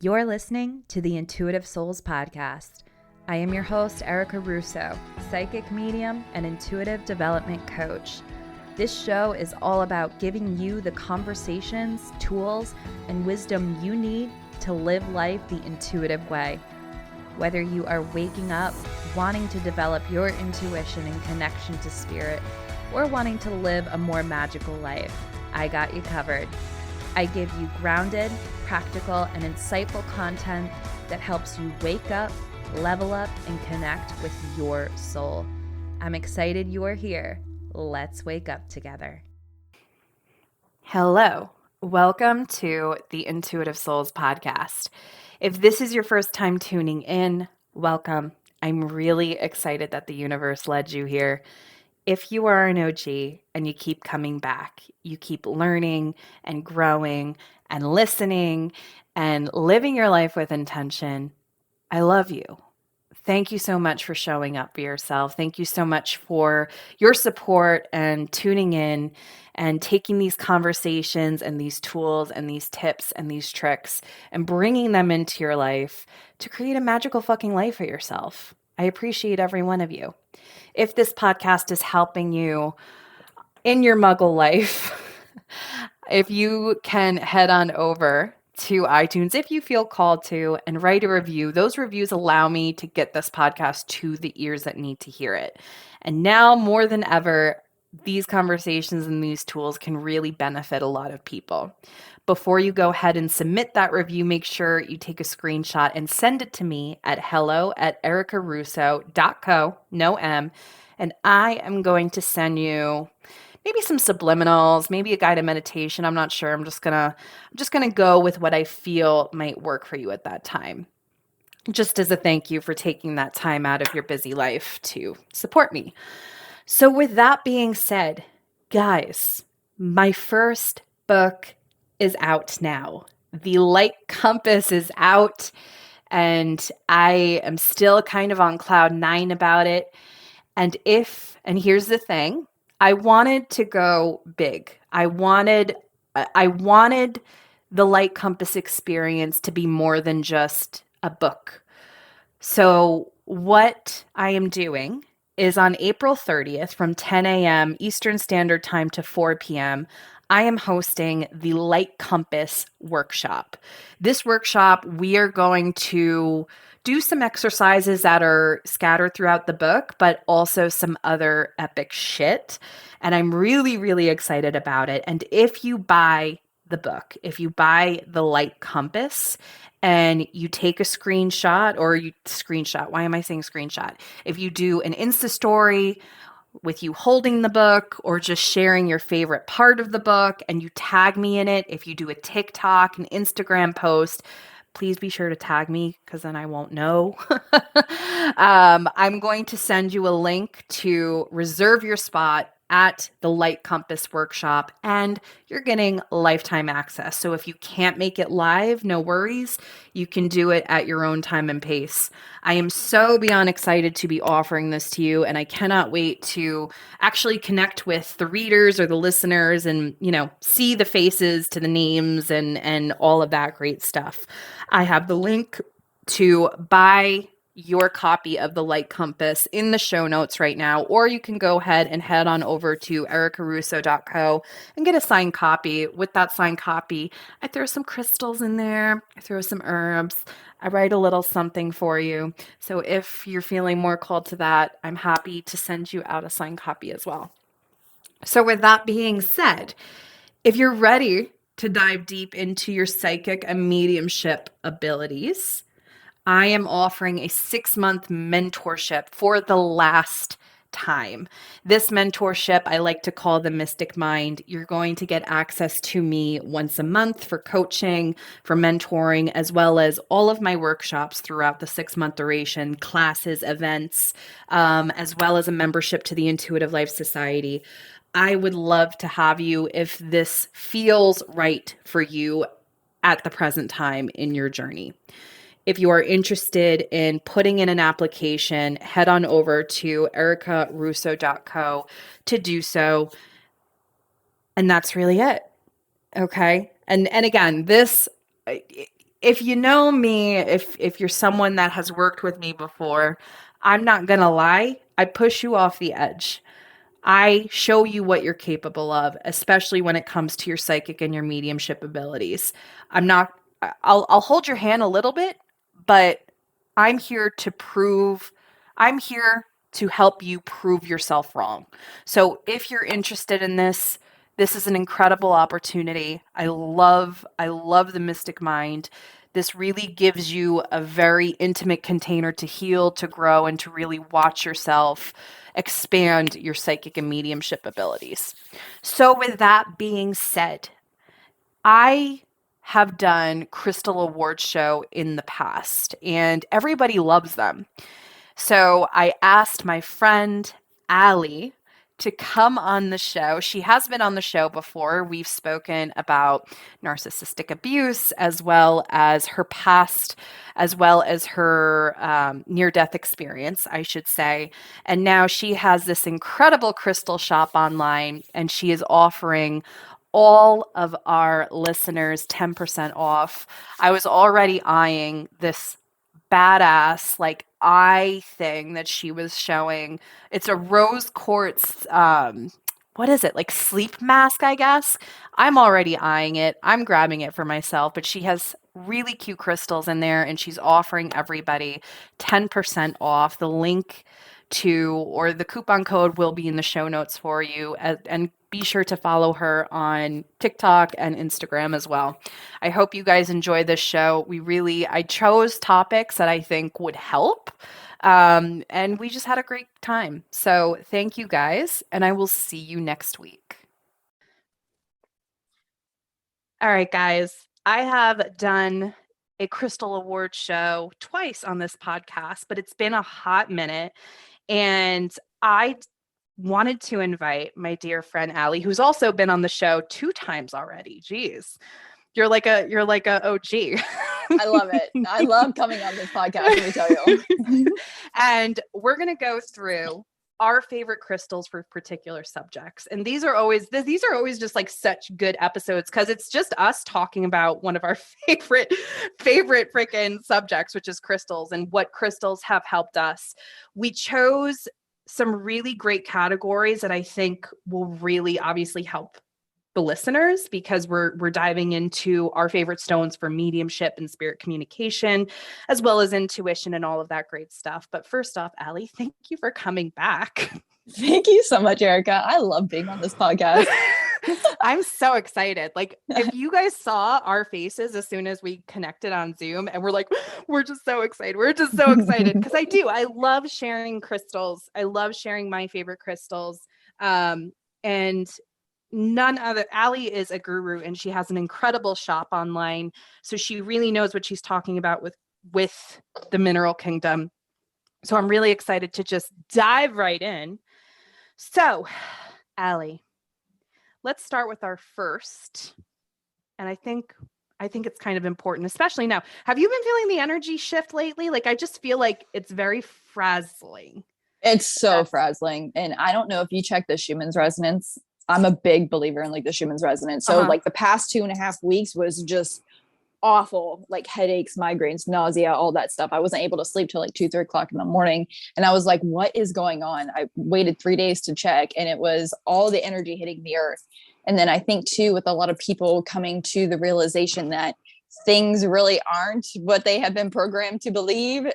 You're listening to the Intuitive Souls Podcast. I am your host, Erica Russo, psychic medium and intuitive development coach. This show is all about giving you the conversations, tools, and wisdom you need to live life the intuitive way. Whether you are waking up, wanting to develop your intuition and connection to spirit, or wanting to live a more magical life, I got you covered. I give you grounded, practical, and insightful content that helps you wake up, level up, and connect with your soul. I'm excited you are here. Let's wake up together. Hello. Welcome to the Intuitive Souls Podcast. If this is your first time tuning in, welcome. I'm really excited that the universe led you here. If you are an OG and you keep coming back, you keep learning and growing and listening and living your life with intention, I love you. Thank you so much for showing up for yourself. Thank you so much for your support and tuning in and taking these conversations and these tools and these tips and these tricks and bringing them into your life to create a magical fucking life for yourself. I appreciate every one of you. If this podcast is helping you in your muggle life, if you can head on over to iTunes, if you feel called to, and write a review. Those reviews allow me to get this podcast to the ears that need to hear it. And now more than ever, these conversations and these tools can really benefit a lot of people. Before you go ahead and submit that review, make sure you take a screenshot and send it to me at hello@ericarusso.co, no M, and I am going to send you maybe some subliminals, maybe a guided meditation. I'm not sure. I'm just gonna go with what I feel might work for you at that time, just as a thank you for taking that time out of your busy life to support me. So with that being said, guys, my first book is out now. The Light Compass is out, and I am still kind of on cloud 9 about it. And here's the thing, I wanted to go big. I wanted the Light Compass experience to be more than just a book. So what I am doing is on April 30th from 10 a.m. Eastern Standard Time to 4 p.m., I am hosting the Light Compass workshop. This workshop, we are going to do some exercises that are scattered throughout the book, but also some other epic shit. And I'm really, really excited about it. And if you buy the book, if you buy the Light Compass and you take a screenshot, why am I saying screenshot? If you do an Insta story with you holding the book or just sharing your favorite part of the book and you tag me in it, if you do a TikTok, an Instagram post, please be sure to tag me because then I won't know. I'm going to send you a link to reserve your spot at the Light Compass workshop, and you're getting lifetime access. So if you can't make it live, no worries. You can do it at your own time and pace. I am so beyond excited to be offering this to you, and I cannot wait to actually connect with the readers or the listeners and, see the faces to the names and all of that great stuff. I have the link to buy your copy of the Light Compass in the show notes right now, or you can go ahead and head on over to ericarusso.co and get a signed copy. With that signed copy, I throw some crystals in there, I throw some herbs, I write a little something for you. So if you're feeling more called to that, I'm happy to send you out a signed copy as well. So with that being said, if you're ready to dive deep into your psychic and mediumship abilities, I am offering a 6-month mentorship for the last time. This mentorship, I like to call the Mystic Mind. You're going to get access to me once a month for coaching, for mentoring, as well as all of my workshops throughout the 6-month duration, classes, events, as well as a membership to the Intuitive Life Society. I would love to have you if this feels right for you at the present time in your journey. If you are interested in putting in an application, head on over to ericarusso.co to do so. And that's really it. Okay. And again, this if you know me, if you're someone that has worked with me before, I'm not gonna lie, I push you off the edge. I show you what you're capable of, especially when it comes to your psychic and your mediumship abilities. I'm not I'll hold your hand a little bit, but I'm here to prove I'm here to help you prove yourself wrong. So if you're interested in this, this is an incredible opportunity. I love the Mystic Mind. This really gives you a very intimate container to heal, to grow, and to really watch yourself expand your psychic and mediumship abilities. So, with that being said, I have done Crystal Award show in the past, and everybody loves them. So I asked my friend Allie to come on the show. She has been on the show before. We've spoken about narcissistic abuse, as well as her past, as well as her near death experience, I should say. And now she has this incredible crystal shop online, and she is offering all of our listeners 10% off. I was already eyeing this badass like eye thing that she was showing. It's a rose quartz what is it? Like sleep mask, I guess. I'm already eyeing it. I'm grabbing it for myself, but she has really cute crystals in there and she's offering everybody 10% off. The link to or the coupon code will be in the show notes for you and be sure to follow her on TikTok and Instagram as well. I hope you guys enjoy this show. I chose topics that I think would help. And we just had a great time. So thank you guys, and I will see you next week. All right, guys. I have done a Crystal Award show twice on this podcast, but it's been a hot minute. And I wanted to invite my dear friend Allie, who's also been on the show 2 times already. Jeez. You're like a OG. I love it. I love coming on this podcast, let me tell you. And we're going to go through our favorite crystals for particular subjects. And these are always just like such good episodes because it's just us talking about one of our favorite freaking subjects, which is crystals and what crystals have helped us. We chose some really great categories that I think will really obviously help the listeners because we're diving into our favorite stones for mediumship and spirit communication, as well as intuition and all of that great stuff. But first off, Allie, thank you for coming back. Thank you so much, Erica. I love being on this podcast. I'm so excited. Like, if you guys saw our faces as soon as we connected on Zoom and we're like, we're just so excited. We're just so excited because I love sharing crystals. I love sharing my favorite crystals. And none other Allie is a guru and she has an incredible shop online. So she really knows what she's talking about with the mineral kingdom. So I'm really excited to just dive right in. So, Allie, let's start with our first. And I think it's kind of important, especially now. Have you been feeling the energy shift lately? Like, I just feel like it's very frazzling. It's so frazzling. And I don't know if you check the Schumann's resonance. I'm a big believer in like the Schumann's resonance. So like the past 2.5 weeks was just awful, like headaches, migraines, nausea, all that stuff. I wasn't able to sleep till like 2-3 o'clock in the morning. And I was like, what is going on? I waited 3 days to check and it was all the energy hitting the earth. And then I think too, with a lot of people coming to the realization that things really aren't what they have been programmed to believe.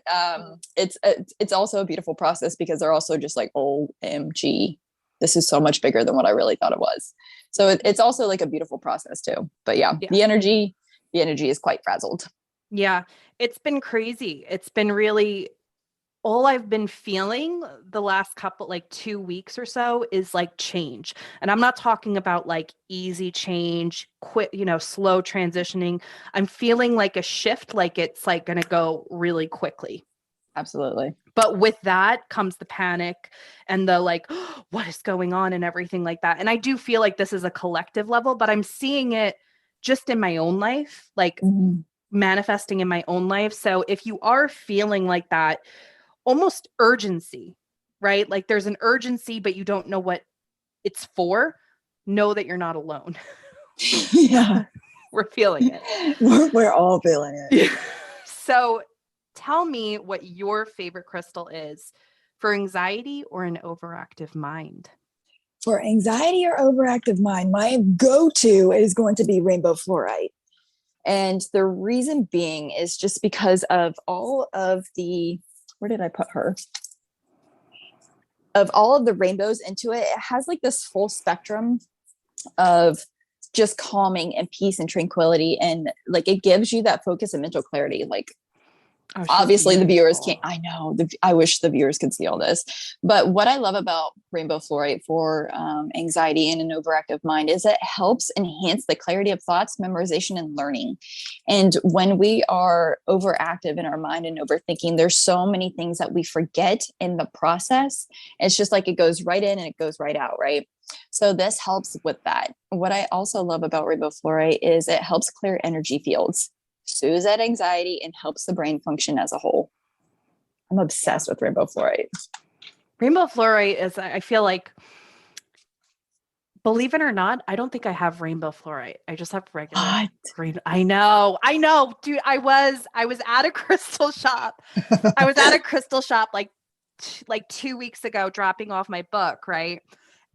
It's also a beautiful process because they're also just like, OMG, this is so much bigger than what I really thought it was. So it's also like a beautiful process too. But yeah, the energy is quite frazzled. Yeah, it's been crazy. It's been really all I've been feeling the last couple, like 2 weeks or so is like change. And I'm not talking about like easy change, quick, slow transitioning. I'm feeling like a shift, like it's like going to go really quickly. Absolutely. But with that comes the panic and the like, oh, what is going on and everything like that. And I do feel like this is a collective level, but I'm seeing it just in my own life, like manifesting in my own life. So if you are feeling like that, almost urgency, right? Like there's an urgency, but you don't know what it's for. Know that you're not alone. Yeah. We're feeling it. We're all feeling it. So tell me what your favorite crystal is for anxiety or an overactive mind. For anxiety or overactive mind, my go-to is going to be rainbow fluorite. And the reason being is just because of all of the, where did I put her? Of all of the rainbows into it, it has like this full spectrum of just calming and peace and tranquility. And like it gives you that focus and mental clarity. Like obviously the viewers can't, I know, I wish the viewers could see all this, but what I love about rainbow fluorite for anxiety and an overactive mind is it helps enhance the clarity of thoughts, memorization, and learning. And when we are overactive in our mind and overthinking, there's so many things that we forget in the process. It's just like it goes right in and it goes right out, right? So this helps with that. What I also love about rainbow fluorite is it helps clear energy fields, soothes that anxiety, and helps the brain function as a whole. I'm obsessed with rainbow fluorite. Rainbow fluorite is, I feel like, believe it or not, I don't think I have rainbow fluorite. I just have regular green. I know, dude. I was at a crystal shop. I was at a crystal shop like 2 weeks ago, dropping off my book, right?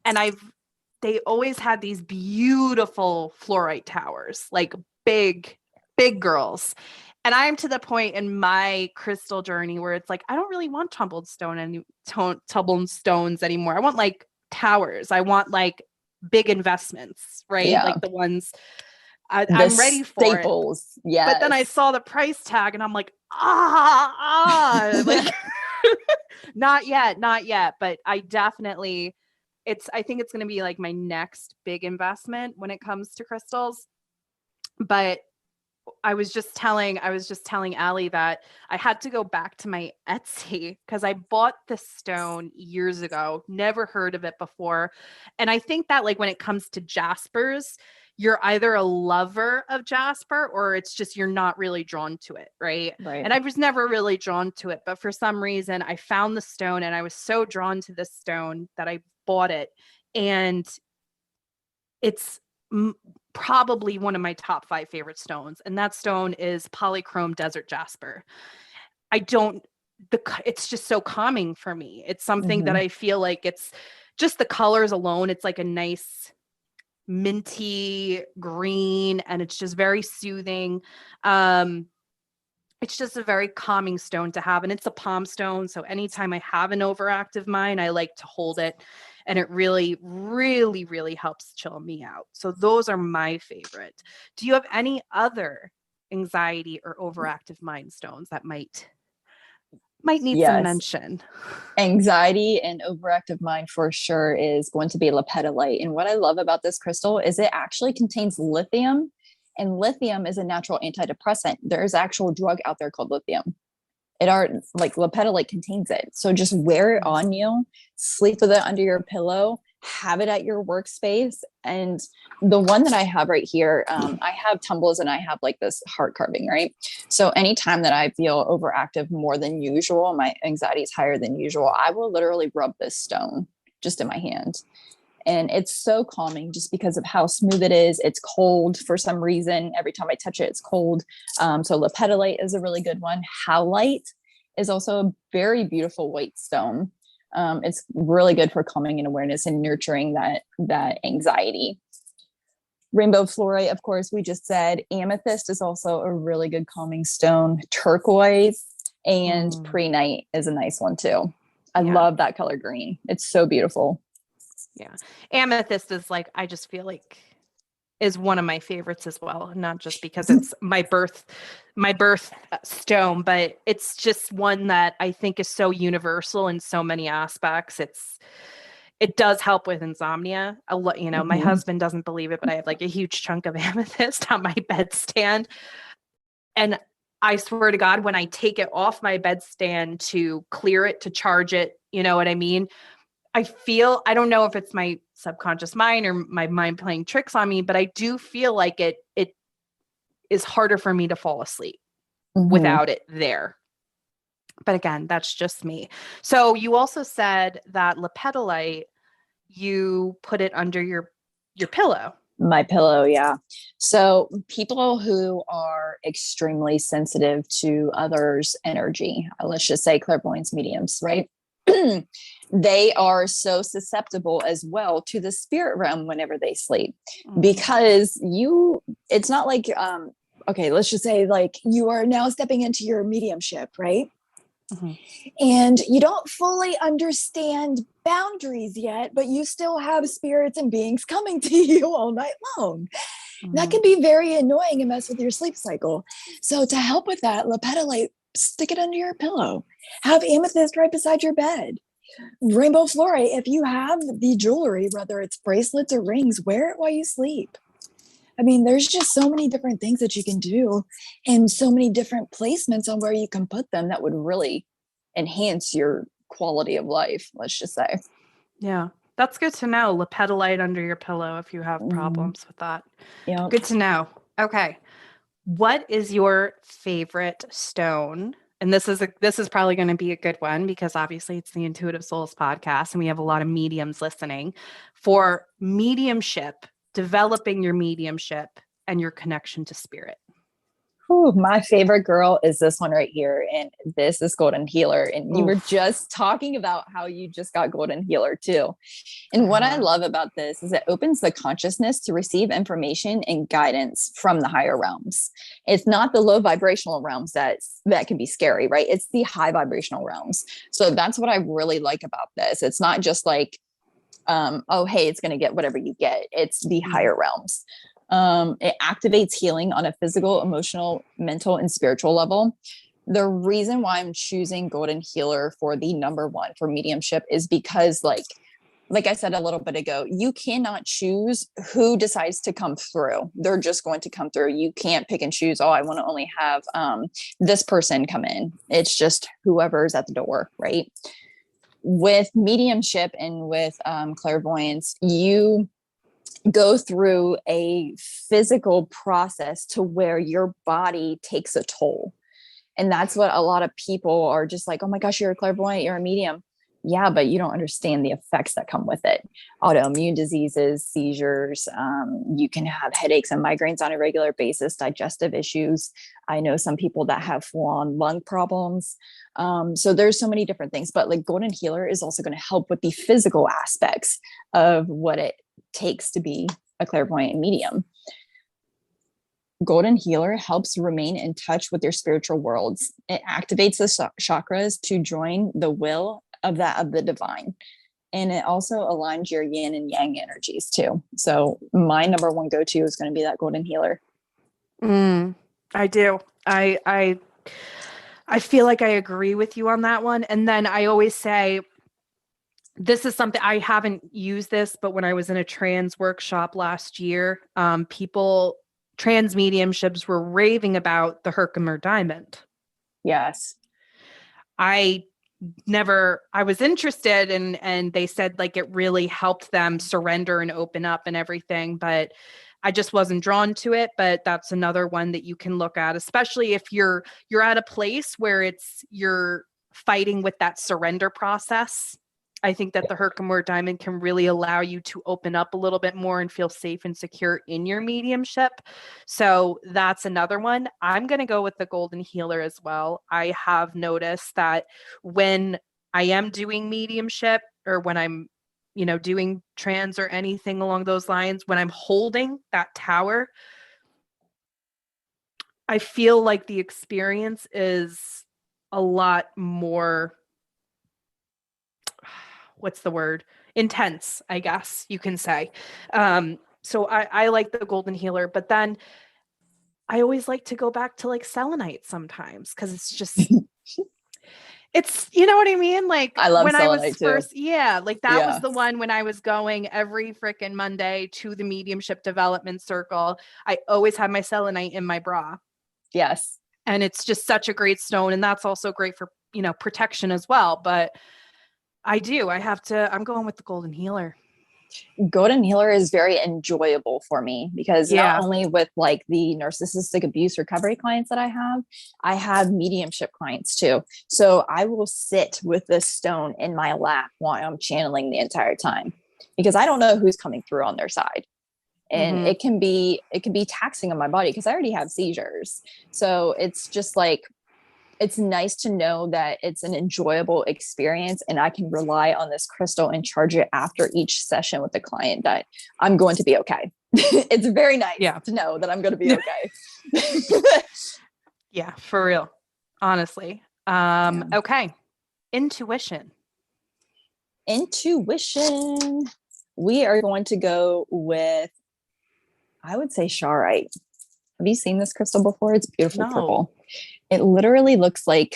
And they always had these beautiful fluorite towers, like big girls. And I'm to the point in my crystal journey where it's like, I don't really want tumbled stones anymore. I want like towers. I want like big investments, right? Yeah. Like the ones I'm ready for staples. Yeah. But then I saw the price tag and I'm like, like not yet. But I definitely, I think it's going to be like my next big investment when it comes to crystals. But I was just telling Allie that I had to go back to my Etsy because I bought this stone years ago, never heard of it before. And I think that like when it comes to jaspers, you're either a lover of jasper or it's just you're not really drawn to it, right? And I was never really drawn to it, but for some reason I found the stone and I was so drawn to this stone that I bought it. And it's probably one of my top 5 favorite stones. And that stone is polychrome desert jasper. It's just so calming for me. It's something that I feel like it's just the colors alone. It's like a nice minty green and it's just very soothing. It's just a very calming stone to have. And it's a palm stone. So anytime I have an overactive mind, I like to hold it. And it really, really, really helps chill me out. So those are my favorite. Do you have any other anxiety or overactive mind stones that might need some mention? Anxiety and overactive mind for sure is going to be lepidolite. And what I love about this crystal is it actually contains lithium. And lithium is a natural antidepressant. There's actual drug out there called lithium. Lepidolite contains it. So just wear it on you, sleep with it under your pillow, have it at your workspace. And the one that I have right here, I have tumbles and I have like this heart carving, right? So anytime that I feel overactive more than usual, my anxiety is higher than usual, I will literally rub this stone just in my hand. And it's so calming just because of how smooth it is. It's cold for some reason. Every time I touch it, it's cold. So lepidolite is a really good one. Howlite is also a very beautiful white stone. It's really good for calming and awareness and nurturing that anxiety. Rainbow fluorite, of course, we just said. Amethyst is also a really good calming stone. Turquoise and prehnite is a nice one too. I love that color green. It's so beautiful. Yeah. Amethyst is like, I just feel like is one of my favorites as well. Not just because it's my birth stone, but it's just one that I think is so universal in so many aspects. It does help with insomnia. My husband doesn't believe it, but I have like a huge chunk of amethyst on my bedstand. And I swear to God, when I take it off my bedstand to clear it, to charge it, you know what I mean? I don't know if it's my subconscious mind or my mind playing tricks on me, but I do feel like it is harder for me to fall asleep without it there. But again, that's just me. So you also said that lepidolite, you put it under your pillow. My pillow, yeah. So people who are extremely sensitive to others' energy, let's just say clairvoyants, mediums, right? They are so susceptible as well to the spirit realm whenever they sleep, because it's not like, okay, let's just say like you are now stepping into your mediumship, right? Mm-hmm. And you don't fully understand boundaries yet, but you still have spirits and beings coming to you all night long. Mm-hmm. That can be very annoying and mess with your sleep cycle. So to help with that, lepidolite, stick it under your pillow. Have amethyst right beside your bed. Rainbow fluorite, if you have the jewelry, whether it's bracelets or rings, wear it while you sleep. I mean, there's just so many different things that you can do and so many different placements on where you can put them that would really enhance your quality of life, let's just say. Yeah, that's good to know. Lepidolite under your pillow if you have problems with that. Yeah. Good to know. Okay. What is your favorite stone? And this is probably going to be a good one because obviously it's the Intuitive Souls podcast and we have a lot of mediums listening. For mediumship, developing your mediumship and your connection to spirit. Ooh, my favorite girl is this one right here. And this is Golden Healer. And you were just talking about how you just got Golden Healer too. And what I love about this is it opens the consciousness to receive information and guidance from the higher realms. It's not the low vibrational realms that can be scary, right? It's the high vibrational realms. So that's what I really like about this. It's not just like, oh, hey, it's going to get whatever you get. It's the higher realms. It activates healing on a physical, emotional, mental, and spiritual level. The reason why I'm choosing Golden Healer for the number one for mediumship is because like I said a little bit ago, you cannot choose who decides to come through. They're just going to come through. You can't pick and choose, oh, I want to only have this person come in. It's just whoever's at the door, right? With mediumship and with clairvoyance, you go through a physical process to where your body takes a toll. And that's what a lot of people are just like, oh my gosh, you're a clairvoyant, you're a medium. Yeah, but you don't understand the effects that come with it. Autoimmune diseases, seizures, you can have headaches and migraines on a regular basis, digestive issues. I know some people that have full-on lung problems. So there's so many different things, but like Golden Healer is also going to help with the physical aspects of what it takes to be a clairvoyant medium. Golden Healer helps remain in touch with your spiritual worlds. It activates the chakras to join the will of the divine. And it also aligns your yin and yang energies too. So my number one go-to is going to be that Golden Healer. I do. I feel like I agree with you on that one. And then I always say, this is something I haven't used this, but when I was in a trans workshop last year, trans mediumships were raving about the Herkimer diamond. Yes. I was interested and they said like it really helped them surrender and open up and everything, but I just wasn't drawn to it. But that's another one that you can look at, especially if you're at a place where you're fighting with that surrender process. I think that the Herkimer diamond can really allow you to open up a little bit more and feel safe and secure in your mediumship. So that's another one. I'm going to go with the Golden Healer as well. I have noticed that when I am doing mediumship or when I'm, doing trans or anything along those lines, when I'm holding that tower, I feel like the experience is a lot more, what's the word? Intense, I guess you can say. So I like the Golden Healer, but then I always like to go back to like selenite sometimes because it's just, it's, you know what I mean? Like I love when selenite I was too. first, that was the one when I was going every freaking Monday to the mediumship development circle. I always had my selenite in my bra. Yes. And it's just such a great stone. And that's also great for, protection as well. But I'm going with the Golden Healer. Golden Healer is very enjoyable for me because not only with like the narcissistic abuse recovery clients that I have mediumship clients too. So I will sit with this stone in my lap while I'm channeling the entire time because I don't know who's coming through on their side. and Mm-hmm. it can be taxing on my body because I already have seizures. So it's just like, it's nice to know that it's an enjoyable experience and I can rely on this crystal and charge it after each session with the client that I'm going to be okay. It's very nice Yeah. to know that I'm going to be okay. Yeah, for real. Honestly. Yeah. Okay. Intuition. Intuition. We are going to go with, I would say, Charoite. Have you seen this crystal before? It's beautiful No, purple. It literally looks like,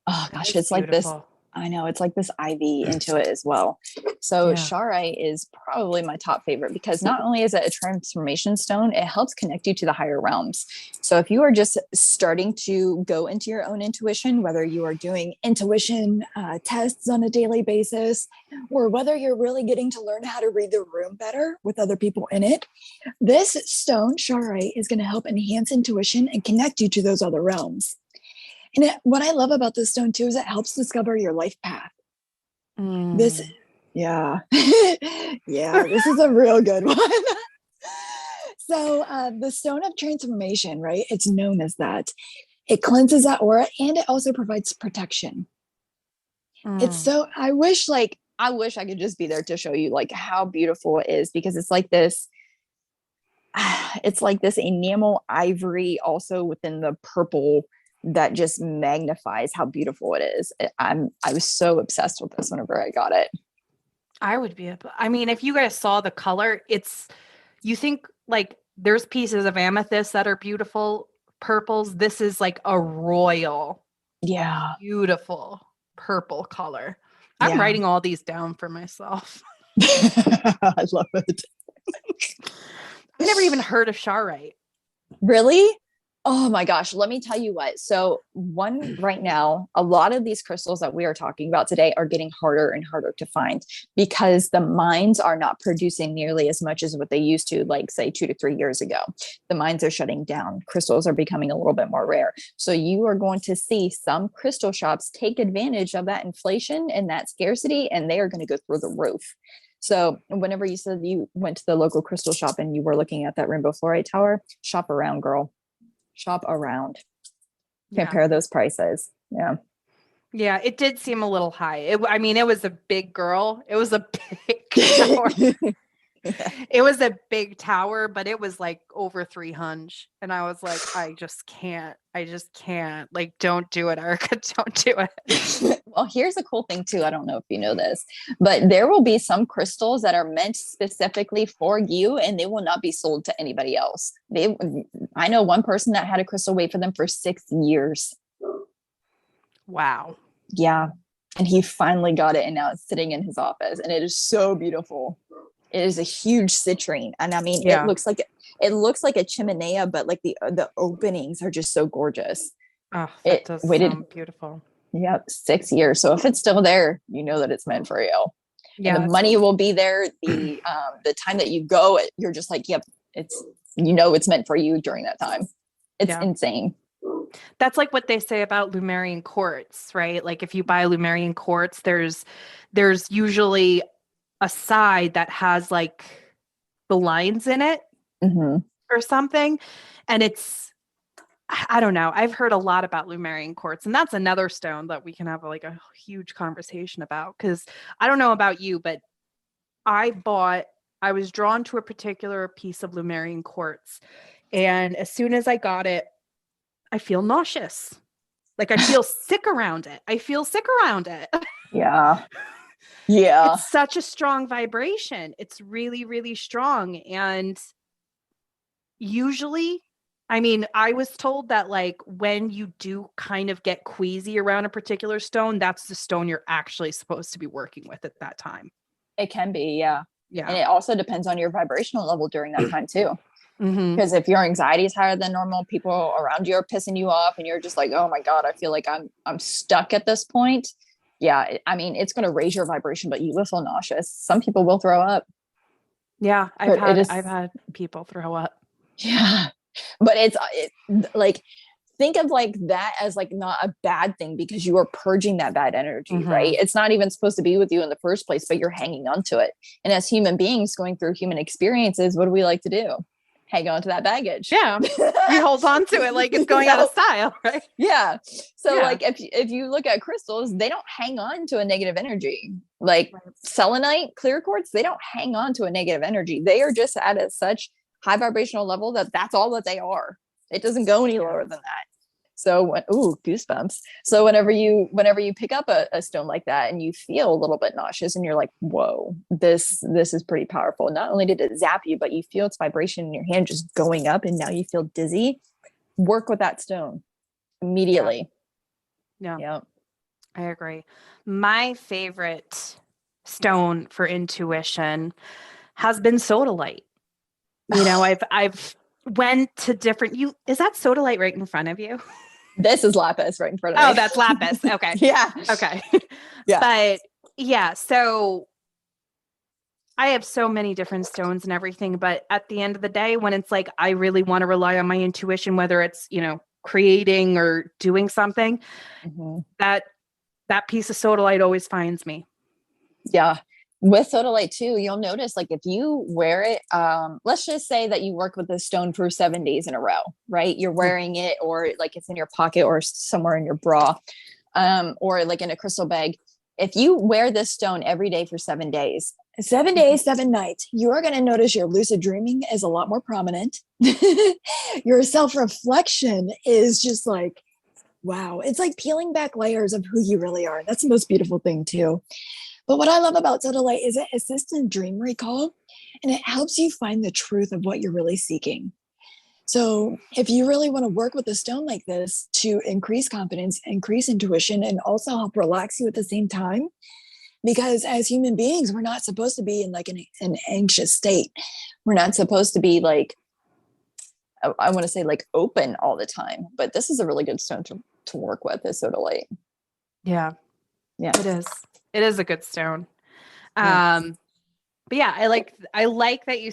oh it gosh, is it's like this. beautiful. I know it's like this ivy into it as well. So Yeah. Charoite is probably my top favorite because not only is it a transformation stone, it helps connect you to the higher realms. So if you are just starting to go into your own intuition, whether you are doing intuition tests on a daily basis, or whether you're really getting to learn how to read the room better with other people in it, this stone, Charoite, is going to help enhance intuition and connect you to those other realms. And what I love about this stone too is it helps discover your life path. This, Mm. yeah, yeah, this is a real good one. So, the stone of transformation, right? It's known as that. It cleanses that aura and it also provides protection. It's Mm. so, I wish I could just be there to show you like how beautiful it is because it's like this enamel ivory also within the purple that just magnifies how beautiful it is. I was so obsessed with this whenever I got it. I would be. I mean, if you guys saw the color, you think like there's pieces of amethyst that are beautiful purples. This is like a royal, Yeah. beautiful purple color. I'm Yeah. writing all these down for myself. I love it. I never even heard of Charoite. Really? Oh my gosh, let me tell you what. So, one right now, a lot of these crystals that we are talking about today are getting harder and harder to find because the mines are not producing nearly as much as what they used to, like, say, 2 to 3 years ago. The mines are shutting down. Crystals are becoming a little bit more rare. So, you are going to see some crystal shops take advantage of that inflation and that scarcity, and they are going to go through the roof. So, whenever you said you went to the local crystal shop and you were looking at that rainbow fluorite tower, shop around, girl, shop around, Yeah. compare those prices. Yeah. Yeah, it did seem a little high. I mean, it was a big girl. It was a big tower. It was a big tower, but it was like over 300. And I was like, I just can't. I just can't. Like, don't do it, Erica. Don't do it. Well, here's a cool thing too. I don't know if you know this, but there will be some crystals that are meant specifically for you and they will not be sold to anybody else. I know one person that had a crystal wait for them for 6 years. Wow. Yeah. And he finally got it and now it's sitting in his office and it is so beautiful. It is a huge citrine. And I mean, Yeah. it looks like a chimenea, but like the openings are just so gorgeous. Oh, that It does waited, sound beautiful. yep, 6 years. So if it's still there, you know that it's meant for you. And the Yeah. money will be there. The time that you go, you're just like, yep, it's meant for you during that time. It's Yeah. insane. That's like what they say about Lumerian quartz, right? Like if you buy Lumerian quartz, there's usually a side that has like the lines in it Mm-hmm. or something. And I don't know. I've heard a lot about Lumerian quartz, and that's another stone that we can have like a huge conversation about. Because I don't know about you, but I was drawn to a particular piece of Lumerian quartz. And as soon as I got it, I feel nauseous. Like I feel sick around it. I feel sick around it. Yeah. Yeah. It's such a strong vibration. It's really, really strong. And usually, I mean, I was told that like when you do kind of get queasy around a particular stone, that's the stone you're actually supposed to be working with at that time. It can be. Yeah. And Yeah. it also depends on your vibrational level during that time too. Mm-hmm. Because if your anxiety is higher than normal, people around you are pissing you off and you're just like, oh my God, I feel like I'm stuck at this point. Yeah. I mean, it's going to raise your vibration, but you will feel nauseous. Some people will throw up. Yeah, But I've had people throw up. yeah, but like think of like that as like not a bad thing because you are purging that bad energy, Mm-hmm. right? It's not even supposed to be with you in the first place, but you're hanging on to it. And as human beings going through human experiences, what do we like to do? Hang on to that baggage. Yeah. We hold on to it like it's going out of style, right? Yeah. So like if you look at crystals, they don't hang on to a negative energy. Like selenite, clear quartz, they don't hang on to a negative energy. They are just at a such high vibrational level that that's all that they are. It doesn't go any lower than that. So goosebumps. So whenever you pick up a stone like that and you feel a little bit nauseous and you're like, whoa, this is pretty powerful. Not only did it zap you, but you feel its vibration in your hand just going up and now you feel dizzy. Work with that stone immediately. Yeah. I agree. My favorite stone for intuition has been sodalite. You know, I've went to different, is that sodalite right in front of you? This is lapis right in front of me. Oh, that's lapis. Okay. Yeah. Okay. Yeah. But yeah, so I have so many different stones and everything, but at the end of the day, when it's like, I really want to rely on my intuition, whether it's, creating or doing something, that piece of sodalite always finds me. Yeah. With sodalite too, you'll notice like if you wear it, let's just say that you work with this stone for 7 days in a row, right? You're wearing it or like it's in your pocket or somewhere in your bra, or like in a crystal bag. If you wear this stone every day for 7 days, 7 days, 7 nights, you are going to notice your lucid dreaming is a lot more prominent. Your self-reflection is just like, wow. It's like peeling back layers of who you really are. That's the most beautiful thing too. But what I love about sodalite is it assists in dream recall and it helps you find the truth of what you're really seeking. So if you really want to work with a stone like this to increase confidence, increase intuition, and also help relax you at the same time, because as human beings, we're not supposed to be in like an anxious state. We're not supposed to be like, I want to say like open all the time, but this is a really good stone to work with is sodalite. Yeah. Yeah. It is. It is a good stone. But yeah, I like that you,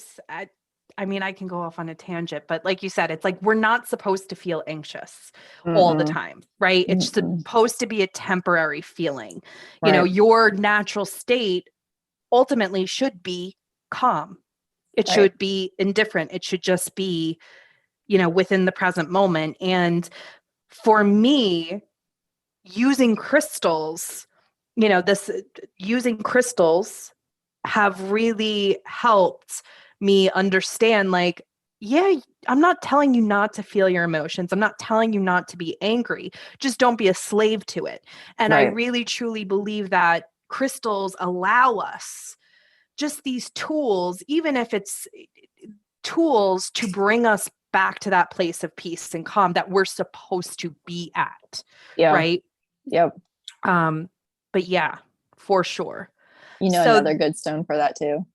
I mean, I can go off on a tangent, but like you said, it's like, we're not supposed to feel anxious all the time, right? It's supposed to be a temporary feeling. Right. Your natural state ultimately should be calm. It should be indifferent. It should just be, within the present moment. And for me, using crystals, using crystals have really helped me understand, like, yeah, I'm not telling you not to feel your emotions. I'm not telling you not to be angry. Just don't be a slave to it. And I really, truly believe that crystals allow us just these tools, even if it's tools to bring us back to that place of peace and calm that we're supposed to be at. Yeah. Right. Yep. But yeah, for sure. Another good stone for that too.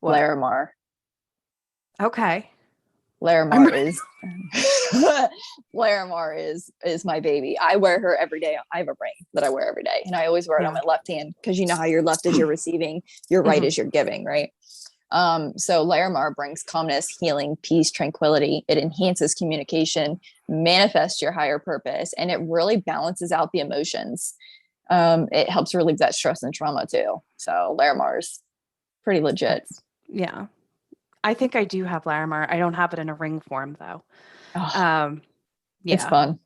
What? Larimar. Okay. Larimar is my baby. I wear her every day. I have a ring that I wear every day, and I always wear it on my left hand because you know how your left is your receiving, your right is your giving, right? So Larimar brings calmness, healing, peace, tranquility. It enhances communication, manifests your higher purpose, and it really balances out the emotions. It helps relieve that stress and trauma too. So Larimar's pretty legit. Yeah. I think I do have Larimar. I don't have it in a ring form though. Yeah. It's fun.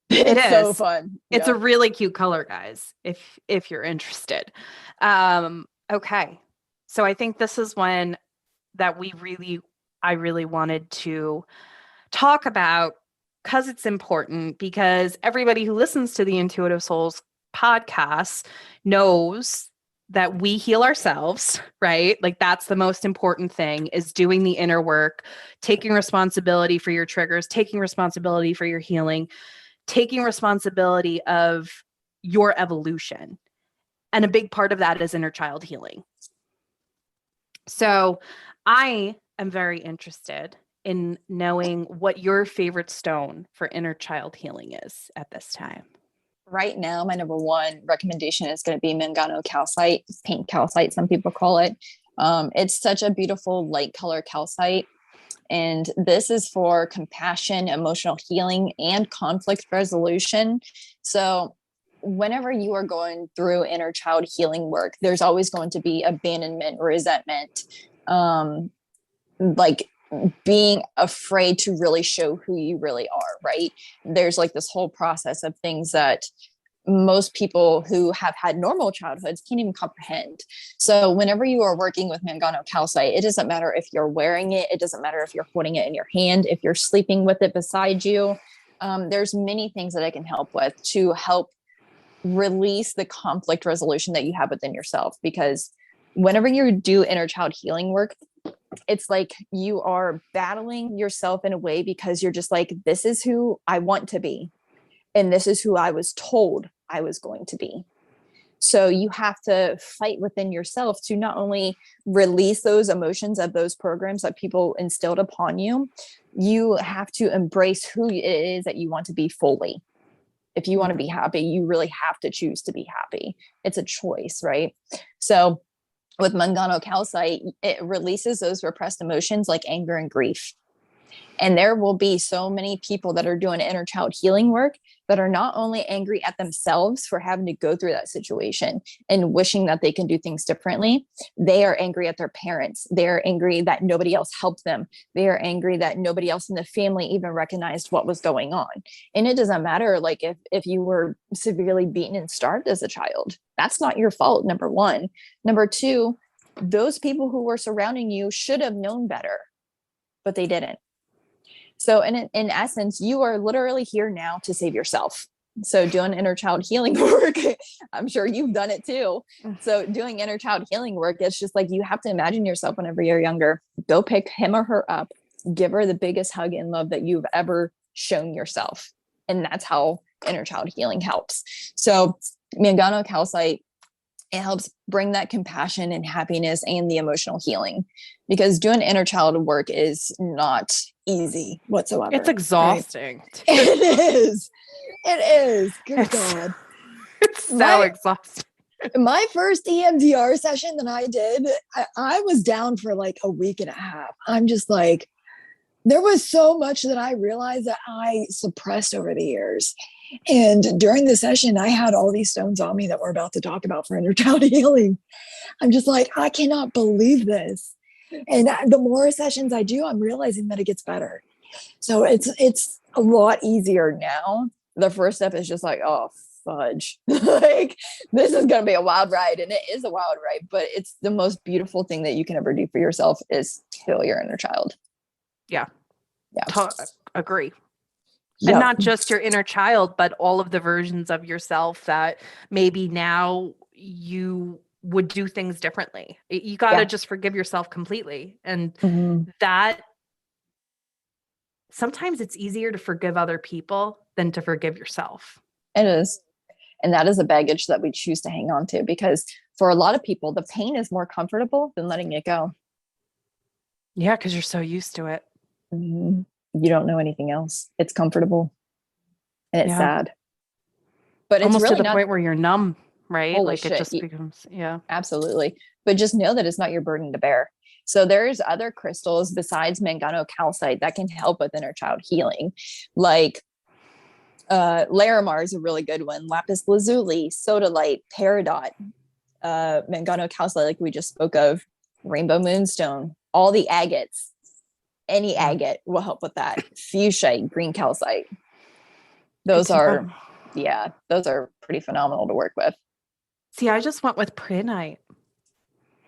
It is so fun. It's a really cute color, guys, if you're interested. Okay. So I think this is one that I really wanted to talk about because it's important, because everybody who listens to the Intuitive Souls podcast knows that we heal ourselves, right? Like that's the most important thing, is doing the inner work, taking responsibility for your triggers, taking responsibility for your healing, taking responsibility of your evolution. And a big part of that is inner child healing. So I am very interested in knowing what your favorite stone for inner child healing is at this time. Right now, my number one recommendation is going to be Mangano calcite, pink calcite, some people call it. It's such a beautiful light color calcite. And this is for compassion, emotional healing, and conflict resolution. So whenever you are going through inner child healing work, there's always going to be abandonment, resentment, like being afraid to really show who you really are, right? There's like this whole process of things that most people who have had normal childhoods can't even comprehend. So whenever you are working with Mangano calcite, it doesn't matter if you're wearing it. It doesn't matter if you're holding it in your hand, if you're sleeping with it beside you. There's many things that I can help with to help release the conflict resolution that you have within yourself. Because whenever you do inner child healing work, it's like you are battling yourself in a way because you're just like, this is who I want to be. And this is who I was told I was going to be. So you have to fight within yourself to not only release those emotions of those programs that people instilled upon you, you have to embrace who it is that you want to be fully. If you want to be happy, you really have to choose to be happy. It's a choice, right? So with Mangano calcite, it releases those repressed emotions like anger and grief. And there will be so many people that are doing inner child healing work that are not only angry at themselves for having to go through that situation and wishing that they can do things differently. They are angry at their parents. They're angry that nobody else helped them. They are angry that nobody else in the family even recognized what was going on. And it doesn't matter, like if you were severely beaten and starved as a child, that's not your fault, number one. Number two, those people who were surrounding you should have known better, but they didn't. So in essence, you are literally here now to save yourself. So doing inner child healing work, I'm sure you've done it too. So doing inner child healing work, it's just like you have to imagine yourself whenever you're younger. Go pick him or her up, give her the biggest hug and love that you've ever shown yourself. And that's how inner child healing helps. So Mangano calcite, it helps bring that compassion and happiness and the emotional healing, because doing inner child work is not easy whatsoever. It's exhausting. Right? It is. It is. Good God. It's so exhausting. My first EMDR session that I did, I was down for like a week and a half. I'm just like, there was so much that I realized that I suppressed over the years. And during the session, I had all these stones on me that we're about to talk about for inner child healing. I'm just like, I cannot believe this. And the more sessions I do, I'm realizing that it gets better. So it's a lot easier now. The first step is just like, oh, fudge. Like, this is going to be a wild ride. And it is a wild ride, but it's the most beautiful thing that you can ever do for yourself is heal your inner child. Yeah. Yeah. Agree. Yep. And not just your inner child, but all of the versions of yourself that maybe now you would do things differently. You got to just forgive yourself completely. And that sometimes it's easier to forgive other people than to forgive yourself. It is. And that is a baggage that we choose to hang on to, because for a lot of people, the pain is more comfortable than letting it go. Yeah, because you're so used to it. Mm-hmm. You don't know anything else. It's comfortable and it's sad. But almost it's really to the point where you're numb, right? Holy like shit. It just becomes, absolutely. But just know that it's not your burden to bear. So there's other crystals besides Mangano calcite that can help with inner child healing. Like Larimar is a really good one. Lapis lazuli, sodalite, peridot, Mangano calcite, like we just spoke of, rainbow moonstone, all the agates. Any agate will help with that. Fuchsite, green calcite. Those are pretty phenomenal to work with. See, I just went with prehnite.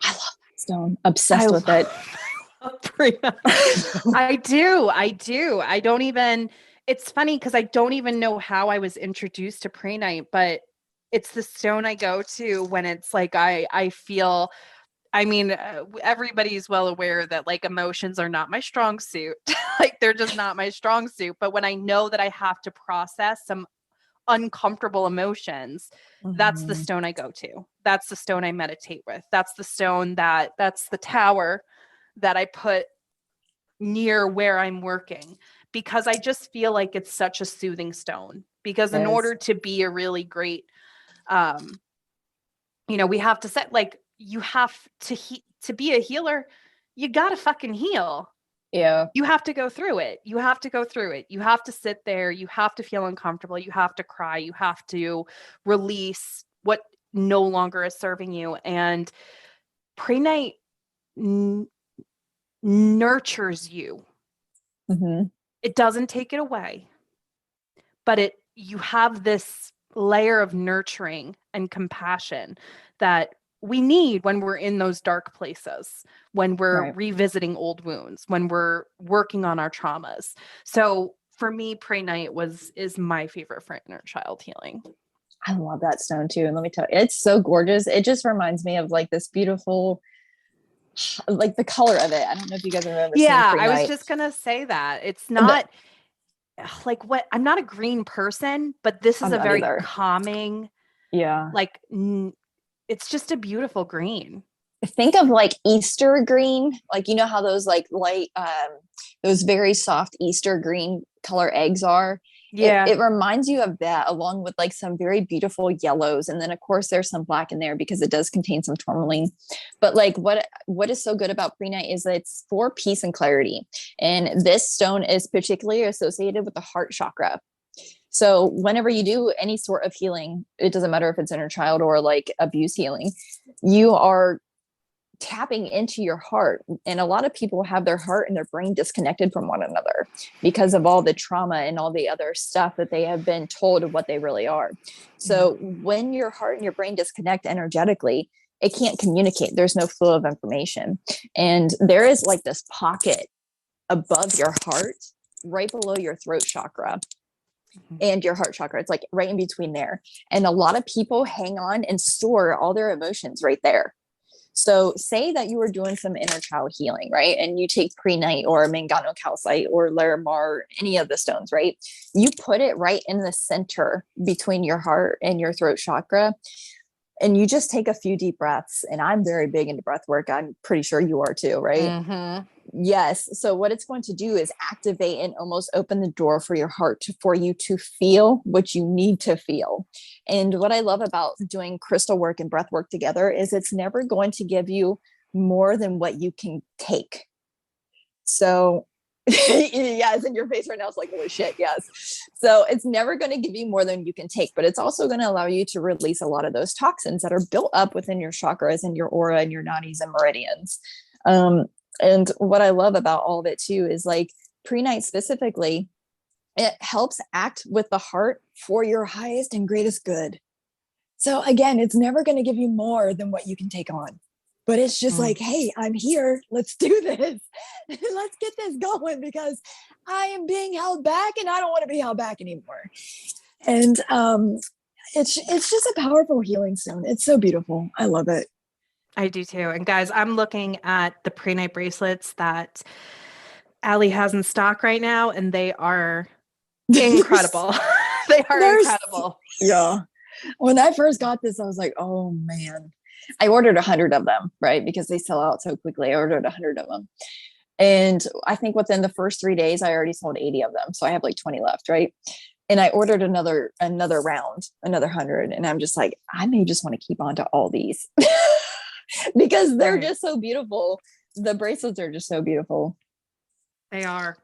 I love that stone. Obsessed with it. I do. I don't even, it's funny because I don't even know how I was introduced to prehnite, but it's the stone I go to when it's like, I feel, I mean, everybody's well aware that like emotions are not my strong suit. Like they're just not my strong suit. But when I know that I have to process some uncomfortable emotions, that's the stone I go to. That's the stone I meditate with. That's the stone that's the tower that I put near where I'm working, because I just feel like it's such a soothing stone. Because in order to be a really great, we have to set, like, you have to be a healer. You got to fucking heal. Yeah. You have to go through it. You have to go through it. You have to sit there. You have to feel uncomfortable. You have to cry. You have to release what no longer is serving you. And pre-night n- nurtures you. Mm-hmm. It doesn't take it away, but you have this layer of nurturing and compassion that we need when we're in those dark places, when we're Right. revisiting old wounds, when we're working on our traumas. So for me, pray night is my favorite for inner child healing. I love that stone too. And let me tell you, it's so gorgeous. It just reminds me of like this beautiful, like the color of it. I don't know if you guys have ever seen Yeah, Pre I was Night. just gonna say that. It's The, not like what I'm not a green person, but this is I'm a not very either. calming, Yeah. like it's just a beautiful green. Think of like Easter green, like you know how those like light, those very soft Easter green color eggs are. Yeah. It reminds you of that, along with like some very beautiful yellows, and then of course there's some black in there because it does contain some tourmaline. But like what is so good about prehnite is that it's for peace and clarity, and this stone is particularly associated with the heart chakra. So whenever you do any sort of healing, it doesn't matter if it's inner child or like abuse healing, you are tapping into your heart. And a lot of people have their heart and their brain disconnected from one another because of all the trauma and all the other stuff that they have been told of what they really are. Yeah. So when your heart and your brain disconnect energetically, it can't communicate. There's no flow of information. And there is like this pocket above your heart, right below your throat chakra and your heart chakra. It's like right in between there. And a lot of people hang on and store all their emotions right there. So say that you were doing some inner child healing, right? And you take prehnite or mangano calcite or larimar, any of the stones, right? You put it right in the center between your heart and your throat chakra. And you just take a few deep breaths. And I'm very big into breath work. I'm pretty sure you are too, right? Mm-hmm. Yes. So what it's going to do is activate and almost open the door for your heart for you to feel what you need to feel. And what I love about doing crystal work and breath work together is it's never going to give you more than what you can take. So yeah, it's in your face right now. It's like, holy shit, yes. So it's never going to give you more than you can take, but it's also going to allow you to release a lot of those toxins that are built up within your chakras and your aura and your nadis and meridians. Um, and what I love about all of it too is like prehnite specifically, it helps act with the heart for your highest and greatest good. So again, it's never going to give you more than what you can take on. But it's just Mm. like, hey, I'm here. Let's do this. Let's get this going because I am being held back and I don't want to be held back anymore. And it's just a powerful healing stone. It's so beautiful. I love it. I do too. And guys, I'm looking at the pre-night bracelets that Allie has in stock right now, and they are there's, incredible. They are there's, incredible. yeah. When I first got this, I was like, oh man. I ordered 100 of them, right? Because they sell out so quickly. I ordered 100 of them. And I think within the first 3 days, I already sold 80 of them. So I have like 20 left, right? And I ordered another round, another 100. And I'm just like, I may just want to keep on to all these because they're Right. just so beautiful. The bracelets are just so beautiful. They are.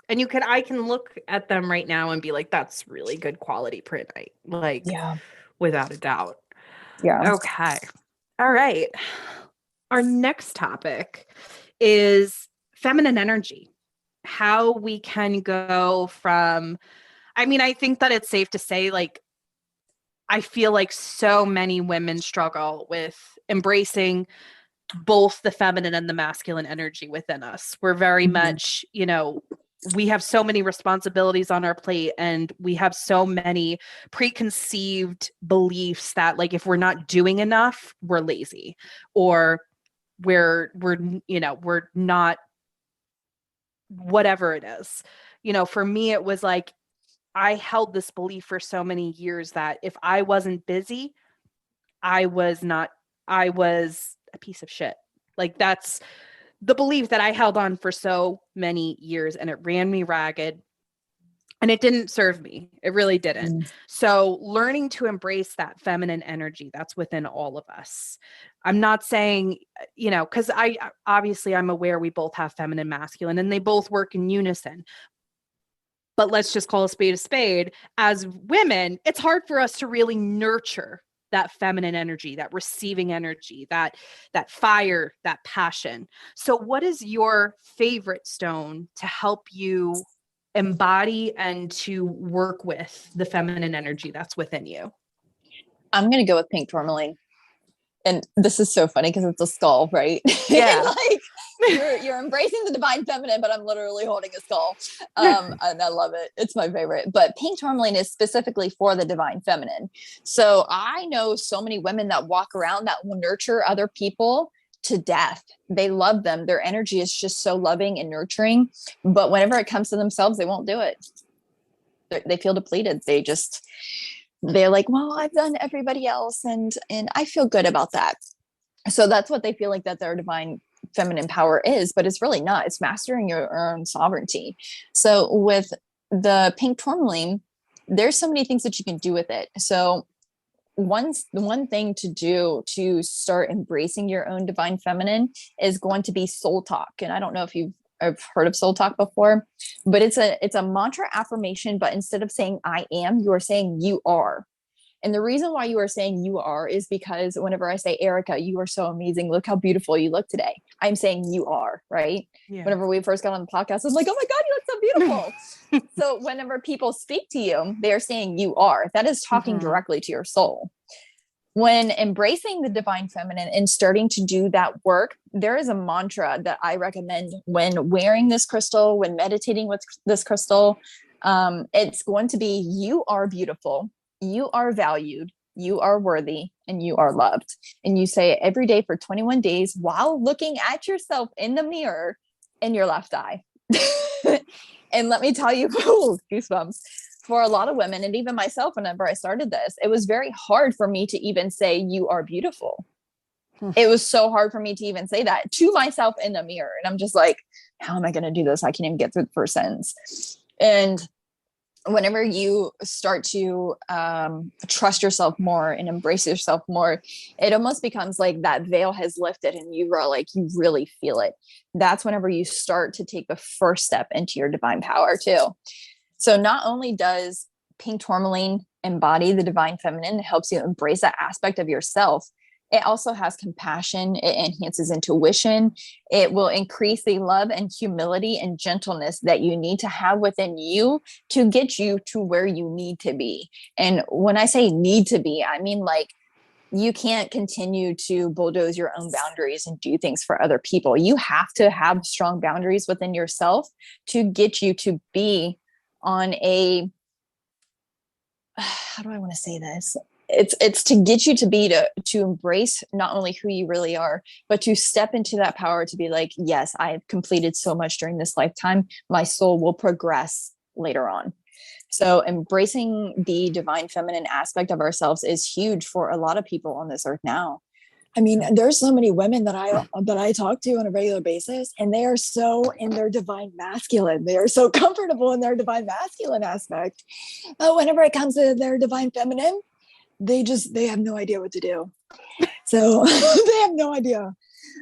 And I can look at them right now and be like, that's really good quality print night. Like, Yeah. without a doubt. Yeah. Okay. All right. Our next topic is feminine energy. How we can go from, I mean, I think that it's safe to say, like, I feel like so many women struggle with embracing both the feminine and the masculine energy within us. We're very Mm-hmm. much, we have so many responsibilities on our plate and we have so many preconceived beliefs that like if we're not doing enough, we're lazy or we're not whatever it is. For me it was like I held this belief for so many years that if I wasn't busy, I was not I was a piece of shit. Like that's the belief that I held on for so many years and it ran me ragged. And it didn't serve me. It really didn't. Mm. So learning to embrace that feminine energy that's within all of us. I'm not saying, because I obviously I'm aware we both have feminine, masculine, and they both work in unison. But let's just call a spade a spade. As women, it's hard for us to really nurture that feminine energy, that receiving energy, that fire, that passion. So what is your favorite stone to help you embody and to work with the feminine energy that's within you? I'm going to go with pink tourmaline. And this is so funny because it's a skull, right? Yeah. Like you're embracing the divine feminine, but I'm literally holding a skull. And I love it. It's my favorite. But pink tourmaline is specifically for the divine feminine. So I know so many women that walk around that will nurture other people to death. They love them. Their energy is just so loving and nurturing. But whenever it comes to themselves, they won't do it. They feel depleted. They're like, well, I've done everybody else and I feel good about that. So that's what they feel like that their divine feminine power is, but it's really not. It's mastering your own sovereignty. So with the pink tourmaline, there's so many things that you can do with it. So one thing to do to start embracing your own divine feminine is going to be soul talk. And I don't know if I've heard of soul talk before, but it's a mantra affirmation, but instead of saying I am, you are saying you are. And the reason why you are saying you are is because whenever I say, Erica, you are so amazing. Look how beautiful you look today. I'm saying you are, right? Yeah. Whenever we first got on the podcast, I was like, oh my God, you look so beautiful. So whenever people speak to you, they are saying you are. That is talking directly to your soul. When embracing the divine feminine and starting to do that work, there is a mantra that I recommend when wearing this crystal, when meditating with this crystal. It's going to be, you are beautiful, you are valued, you are worthy, and you are loved. And you say it every day for 21 days while looking at yourself in the mirror in your left eye. And let me tell you, goosebumps. For a lot of women, and even myself, whenever I started this, it was very hard for me to even say, you are beautiful. It was so hard for me to even say that to myself in the mirror. And I'm just like, how am I going to do this? I can't even get through the first sentence. And whenever you start to trust yourself more and embrace yourself more, it almost becomes like that veil has lifted and you are like, you really feel it. That's whenever you start to take the first step into your divine power too. So not only does pink tourmaline embody the divine feminine, it helps you embrace that aspect of yourself. It also has compassion. It enhances intuition. It will increase the love and humility and gentleness that you need to have within you to get you to where you need to be. And when I say need to be, I mean, like, you can't continue to bulldoze your own boundaries and do things for other people. You have to have strong boundaries within yourself to get you to be on a, how do I want to say this? It's to get you to be to embrace not only who you really are, but to step into that power to be like, yes, I have completed so much during this lifetime. My soul will progress later on. So embracing the divine feminine aspect of ourselves is huge for a lot of people on this earth now. I mean, there's so many women that I talk to on a regular basis, and they are so in their divine masculine. They are so comfortable in their divine masculine aspect. But whenever it comes to their divine feminine, they have no idea what to do. So they have no idea.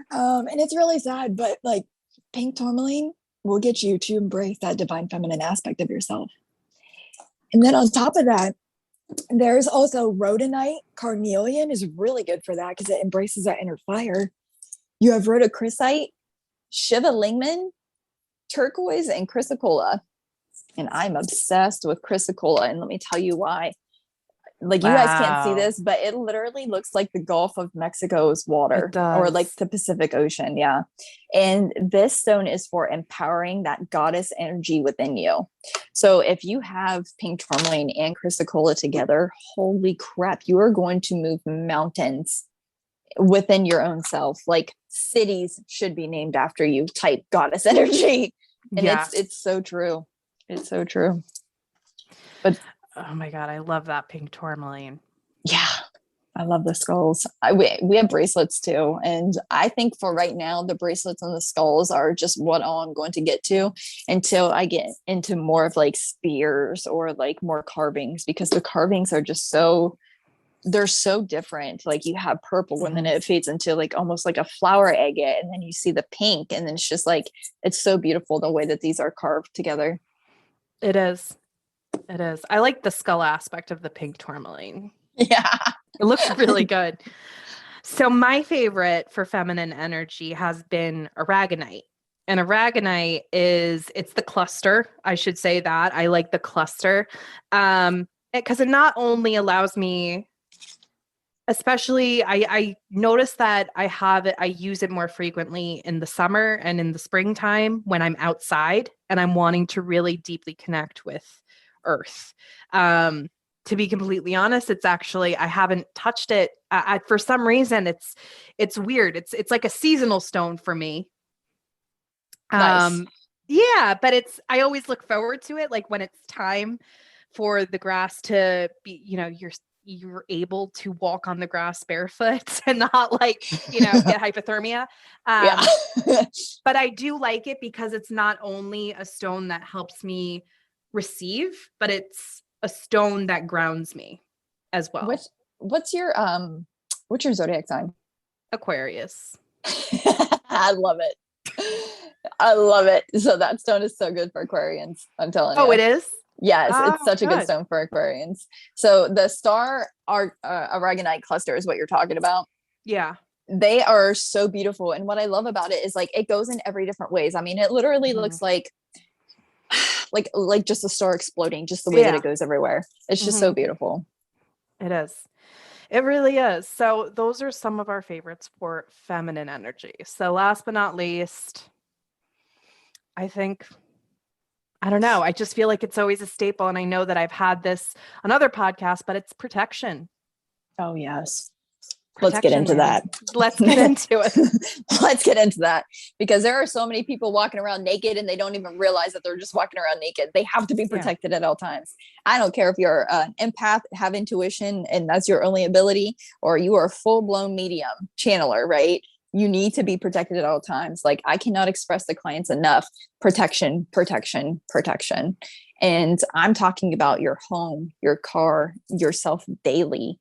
And it's really sad, but like pink tourmaline will get you to embrace that divine feminine aspect of yourself. And then on top of that, there's also rhodonite. Carnelian is really good for that because it embraces that inner fire. You have rhodochrosite, Shiva Lingman, turquoise, and chrysocolla. And I'm obsessed with chrysocolla. And let me tell you why. Like, you guys can't see this, but it literally looks like the Gulf of Mexico's water, or like the Pacific Ocean. Yeah. And this stone is for empowering that goddess energy within you. So if you have pink tourmaline and chrysocolla together, holy crap, you are going to move mountains within your own self. Like, cities should be named after you type goddess energy. And it's so true. It's so true. But oh my God, I love that pink tourmaline. Yeah, I love the skulls. We have bracelets too. And I think for right now, the bracelets and the skulls are just what all I'm going to get to until I get into more of like spears or like more carvings, because the carvings are just they're so different. Like you have purple and then it fades into like almost like a flower agate, and then you see the pink, and then it's just like, it's so beautiful the way that these are carved together. It is. It is. I like the skull aspect of the pink tourmaline. Yeah. It looks really good. So my favorite for feminine energy has been aragonite. And aragonite it's the cluster. I should say that. I like the cluster. Because it not only allows me, especially I notice that I use it more frequently in the summer and in the springtime when I'm outside and I'm wanting to really deeply connect with earth. To be completely honest, it's actually, I haven't touched it. For some reason, it's weird. It's like a seasonal stone for me. Nice. Yeah, but I always look forward to it. Like when it's time for the grass to be, you're able to walk on the grass barefoot and not like, get hypothermia. Yeah. But I do like it because it's not only a stone that helps me receive, but it's a stone that grounds me as well. What's your zodiac sign? Aquarius. I love it. I love it. So that stone is so good for Aquarians. I'm telling you. Oh, it is? Yes, it's such a good stone for Aquarians. So the star aragonite cluster is what you're talking about. Yeah. They are so beautiful. And what I love about it is like, it goes in every different ways. I mean, it literally looks like just a star exploding, just the way that it goes everywhere. It's just so beautiful. It is. It really is. So those are some of our favorites for feminine energy. So last but not least, I don't know. I just feel like it's always a staple. And I know that I've had this on other podcasts, but it's protection. Oh, yes. Let's get into that. Let's get into it. Let's get into that, because there are so many people walking around naked and they don't even realize that they're just walking around naked. They have to be protected at all times. I don't care if you're an empath, have intuition, and that's your only ability, or you are a full-blown medium channeler, right? You need to be protected at all times. Like, I cannot express to clients enough protection, protection, protection. And I'm talking about your home, your car, yourself daily.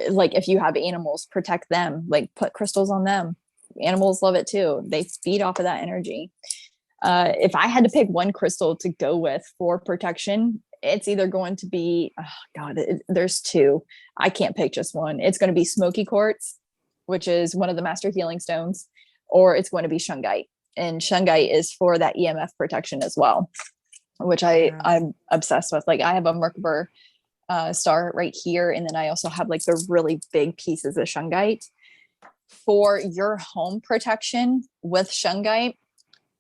Like if you have animals, protect them, like put crystals on them. Animals love it too. They feed off of that energy. If I had to pick one crystal to go with for protection, it's either going to be, there's two. I can't pick just one. It's going to be smoky quartz, which is one of the master healing stones, or it's going to be shungite. And shungite is for that EMF protection as well, which I'm obsessed with. Like I have a Merkaba star right here, and then I also have like the really big pieces of shungite for your home protection. With shungite,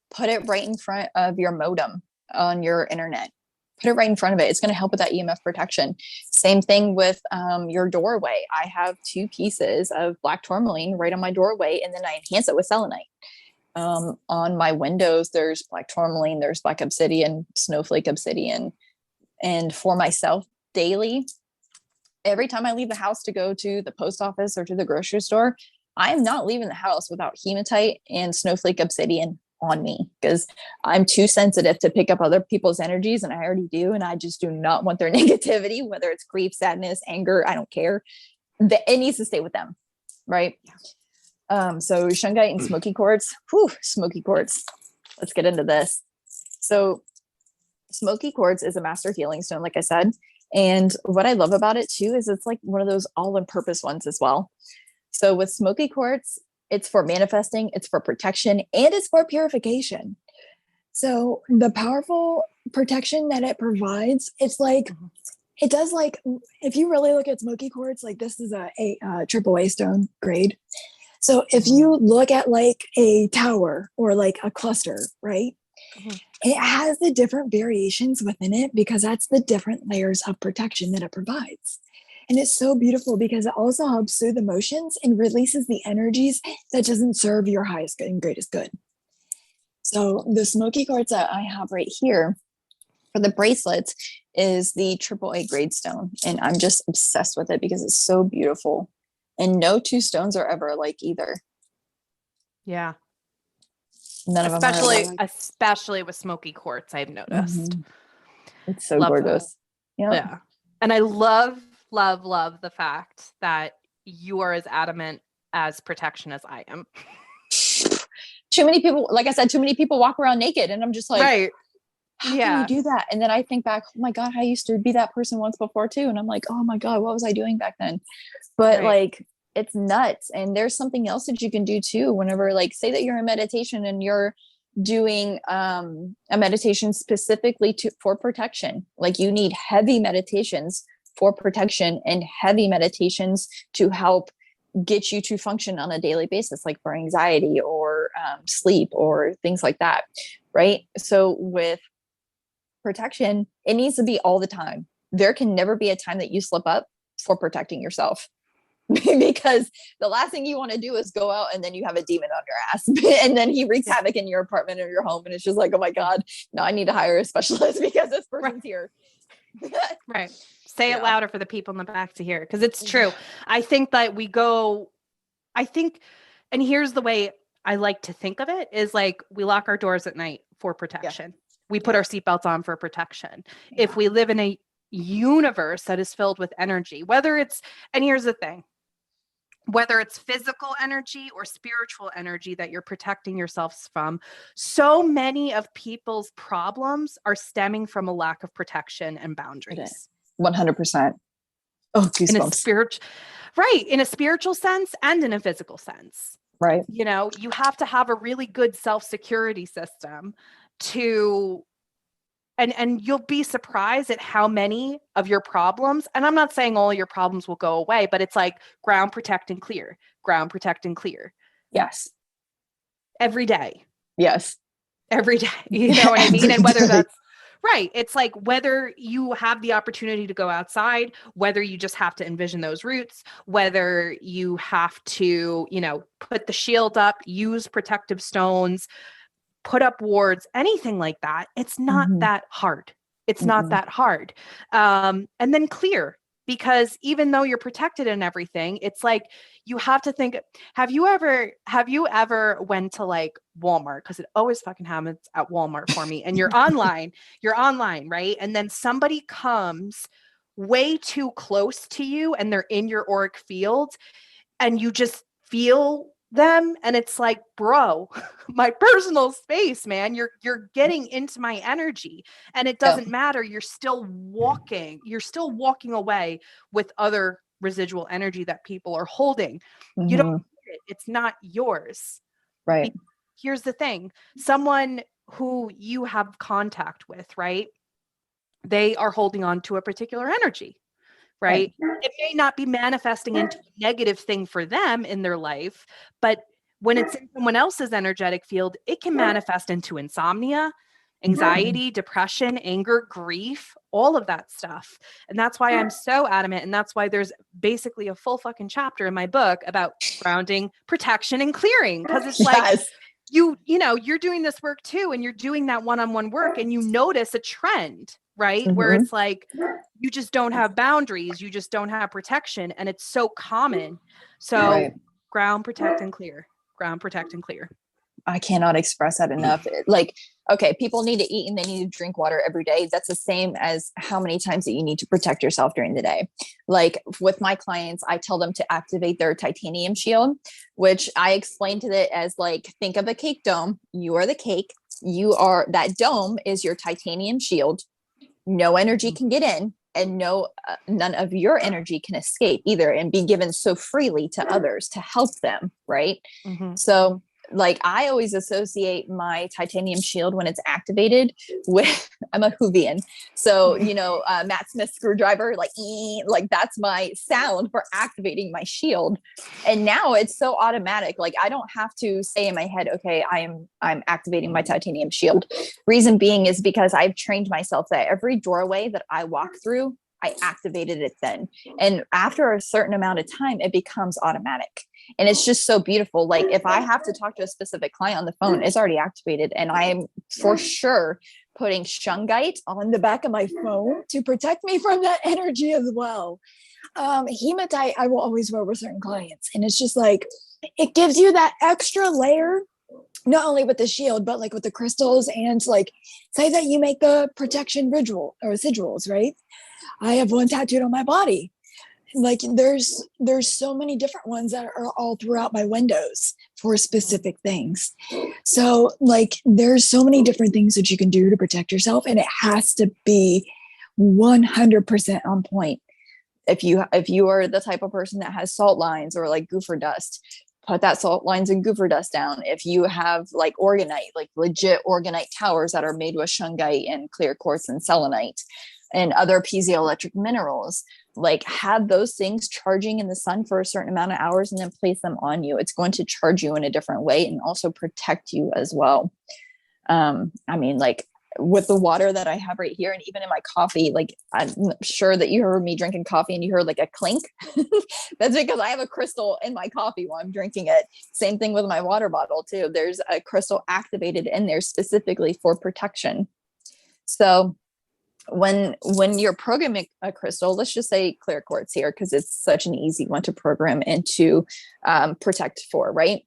put it right in front of your modem on your internet. Put it right in front of it. It's going to help with that EMF protection. Same thing with your doorway. I have 2 pieces of black tourmaline right on my doorway, and then I enhance it with selenite. On my windows, there's black tourmaline, there's black obsidian, snowflake obsidian. And for myself, daily, every time I leave the house to go to the post office or to the grocery store, I am not leaving the house without hematite and snowflake obsidian on me, because I'm too sensitive to pick up other people's energies, and I already do. And I just do not want their negativity, whether it's grief, sadness, anger, I don't care. It needs to stay with them. Right. So shungite and smoky quartz. Smoky quartz. Let's get into this. So smoky quartz is a master healing stone, like I said. And what I love about it too is it's like one of those all-in-purpose ones as well. So with smoky quartz, it's for manifesting, it's for protection, and it's for purification. So the powerful protection that it provides, it's like, it does, like, if you really look at smoky quartz, like this is a AAA stone grade. So if you look at like a tower or like a cluster, right? It has the different variations within it because that's the different layers of protection that it provides. And it's so beautiful because it also helps soothe emotions and releases the energies that doesn't serve your highest good and greatest good. So the smoky quartz that I have right here, for the bracelets is the AAA grade stone. And I'm just obsessed with it because it's so beautiful. And no two stones are ever alike either. Yeah. None of them are alike. Especially with smoky quartz, I've noticed. Mm-hmm. It's so gorgeous. Yeah. And I love the fact that you are as adamant as protection as I am. Too many people, like I said, too many people walk around naked, and I'm just like, right. How can you do that? And then I think back, oh my God, I used to be that person once before too. And I'm like, oh my God, what was I doing back then? But like, it's nuts. And there's something else that you can do too. Whenever, like, say that you're in meditation and you're doing a meditation specifically for protection, like you need heavy meditations for protection and heavy meditations to help get you to function on a daily basis, like for anxiety or sleep or things like that. Right. So with protection, it needs to be all the time. There can never be a time that you slip up for protecting yourself. Because the last thing you want to do is go out and then you have a demon on your ass and then he wreaks havoc in your apartment or your home. And it's just like, oh my God, now I need to hire a specialist because this person's here. Right. Say it louder for the people in the back to hear, because it's true. I think that and here's the way I like to think of it is like, we lock our doors at night for protection. We put our seatbelts on for protection. If we live in a universe that is filled with energy, and here's the thing, whether it's physical energy or spiritual energy that you're protecting yourselves from, so many of people's problems are stemming from a lack of protection and boundaries. 100%. Oh, goosebumps. In a spiritual sense and in a physical sense. Right. You have to have a really good self-security system and you'll be surprised at how many of your problems, and I'm not saying all your problems will go away, but it's like ground, protect, and clear. Ground, protect, and clear. Yes. Every day. Yes. Every day. You know what I mean? And whether that's right. It's like whether you have the opportunity to go outside, whether you just have to envision those roots, whether you have to, put the shield up, use protective stones, put up wards, anything like that. It's not that hard. It's not that hard. And then clear, because even though you're protected and everything, it's like, you have to think, have you ever went to like Walmart? Cause it always fucking happens at Walmart for me. And you're online, right? And then somebody comes way too close to you and they're in your auric field and you just feel them, and it's like, bro, my personal space, man, you're getting into my energy, and it doesn't matter. You're still walking away with other residual energy that people are holding. You don't need it. It's not yours. Right. Here's the thing. Someone who you have contact with, right? They are holding on to a particular energy. Right? It may not be manifesting into a negative thing for them in their life, but when it's in someone else's energetic field, it can manifest into insomnia, anxiety, depression, anger, grief, all of that stuff. And that's why I'm so adamant. And that's why there's basically a full fucking chapter in my book about grounding, protection, and clearing. Because it's like, you're doing this work too, and you're doing that one-on-one work, and you notice a trend, right? Where it's like, you just don't have boundaries. You just don't have protection. And it's so common. So ground, protect, and clear. Ground, protect, and clear. I cannot express that enough. Like, okay, people need to eat and they need to drink water every day. That's the same as how many times that you need to protect yourself during the day. Like with my clients, I tell them to activate their titanium shield, which I explain to it as like, think of a cake dome. You are the cake. That dome is your titanium shield. No energy can get in, and none of your energy can escape either, and be given so freely to others to help them. Right. So like, I always associate my titanium shield when it's activated with, I'm a Whovian. So, Matt Smith screwdriver, like that's my sound for activating my shield. And now it's so automatic. Like, I don't have to say in my head, okay, I'm activating my titanium shield. Reason being is because I've trained myself that every doorway that I walk through, I activated it then. And after a certain amount of time, it becomes automatic. And it's just so beautiful. Like if I have to talk to a specific client on the phone, it's already activated. And I am for sure putting shungite on the back of my phone to protect me from that energy as well. Hematite, I will always wear with certain clients. And it's just like, it gives you that extra layer, not only with the shield, but like with the crystals, and like, say that you make the protection ritual or sigils, right? I have one tattooed on my body. Like there's so many different ones that are all throughout my windows for specific things. So like there's so many different things that you can do to protect yourself, and it has to be 100% on point. If you are the type of person that has salt lines or like goofer dust, put that salt lines and goofer dust down. If you have like organite, like legit organite towers that are made with shungite and clear quartz and selenite and other piezoelectric minerals, like have those things charging in the sun for a certain amount of hours and then place them on you. It's going to charge you in a different way and also protect you as well. I mean, like with the water that I have right here, and even in my coffee, like I'm sure that you heard me drinking coffee and you heard like a clink. That's because I have a crystal in my coffee while I'm drinking it. Same thing with my water bottle too. There's a crystal activated in there specifically for protection. So when you're programming a crystal, let's just say clear quartz here, because it's such an easy one to program and to protect for, right?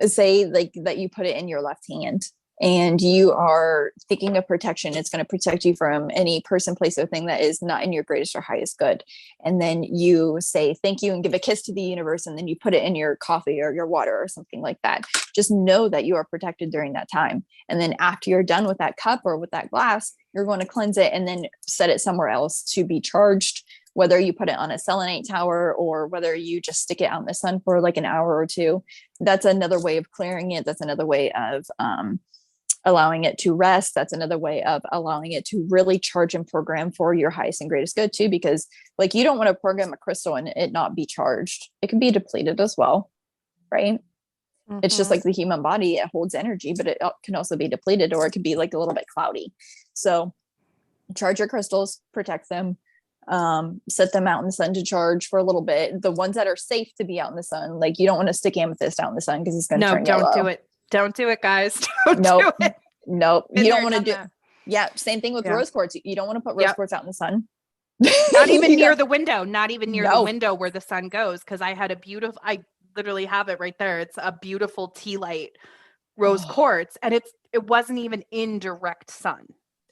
Say like that you put it in your left hand and you are thinking of protection. It's going to protect you from any person, place, or thing that is not in your greatest or highest good. And then you say thank you and give a kiss to the universe, and then you put it in your coffee or your water or something like that. Just know that you are protected during that time. And then after you're done with that cup or with that glass, you're going to cleanse it and then set it somewhere else to be charged, whether you put it on a selenite tower or whether you just stick it out in the sun for like an hour or two. That's another way of clearing it. That's another way of allowing it to rest. That's another way of allowing it to really charge and program for your highest and greatest good too, because like you don't want to program a crystal and it not be charged. It can be depleted as well, right? Mm-hmm. It's just like the human body, it holds energy, but it can also be depleted, or it can be like a little bit cloudy. So charge your crystals, protect them, set them out in the sun to charge for a little bit. The ones that are safe to be out in the sun, like you don't want to stick amethyst out in the sun because it's going to turn yellow. No, don't do it. Don't do it, guys. Don't nope. do it. Nope. You don't want to do that. Yeah. Same thing with rose quartz. You don't want to put rose quartz out in the sun. Not even near the window, not even near the window where the sun goes. Cause I had I literally have it right there. It's a beautiful tea light rose quartz. And it wasn't even in direct sun.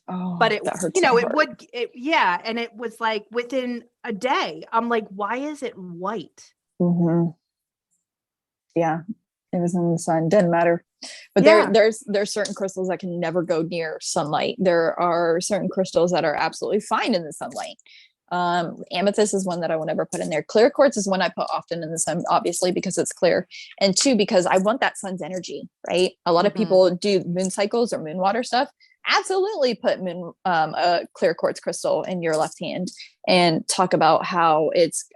Oh, but it, and it was like within a day, I'm like, why is it white? Mm-hmm. Yeah. It was in the sun. Didn't matter. But there's certain crystals that can never go near sunlight. There are certain crystals that are absolutely fine in the sunlight. Amethyst is one that I will never put in there. Clear quartz is one I put often in the sun, obviously, because it's clear. And two, because I want that sun's energy, right? A lot of people do moon cycles or moon water stuff. Absolutely put a clear quartz crystal in your left hand and talk about how it's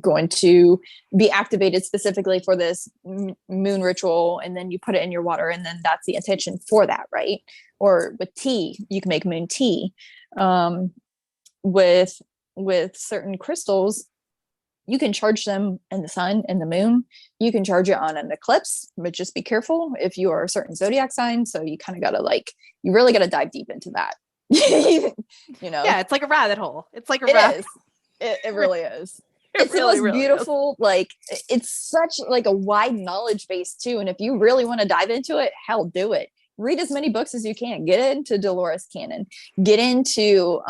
going to be activated specifically for this moon ritual. And then you put it in your water, and then that's the intention for that, right? Or with tea, you can make moon tea. With certain crystals, you can charge them in the sun and the moon. You can charge it on an eclipse, but just be careful if you are a certain zodiac sign. So you kind of got to you really got to dive deep into that. You know? Yeah, it's like a rabbit hole. It's like a rabbit. It really is. It's really, the most beautiful. Like it's such like a wide knowledge base too. And if you really want to dive into it, hell, do it. Read as many books as you can. Get into Dolores Cannon. Get into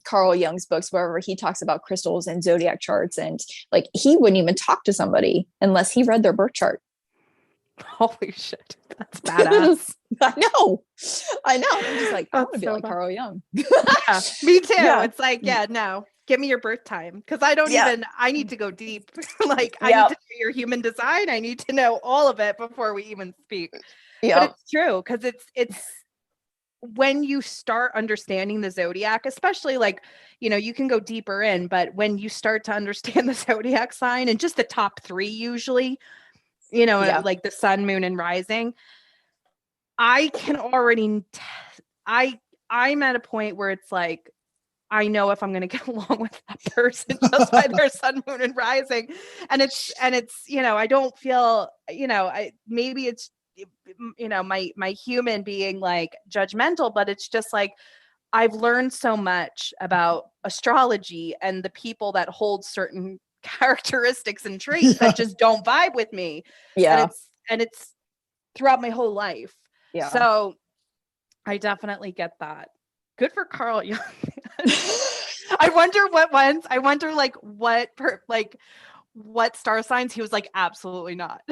Carl Jung's books, wherever he talks about crystals and zodiac charts. And like he wouldn't even talk to somebody unless he read their birth chart. Holy shit. That's badass. I know. I'm just like, I want to be like Carl Jung. Yeah, me too. Yeah. It's like, no. Give me your birth time. Because I need to go deep. I need to know your human design. I need to know all of it before we even speak. Yep. But it's true, because it's when you start understanding the zodiac, especially you can go deeper in, but when you start to understand the zodiac sign and just the top 3 usually, like the sun, moon, and rising, I can already, I'm at a point where it's like, I know if I'm going to get along with that person just by their sun, moon, and rising. And it's, I don't feel, maybe it's my human being like judgmental, but it's just like I've learned so much about astrology and the people that hold certain characteristics and traits that just don't vibe with me. Yeah. And it's throughout my whole life. Yeah. So I definitely get that. Good for Carl Jung. I wonder what star signs he was like, absolutely not.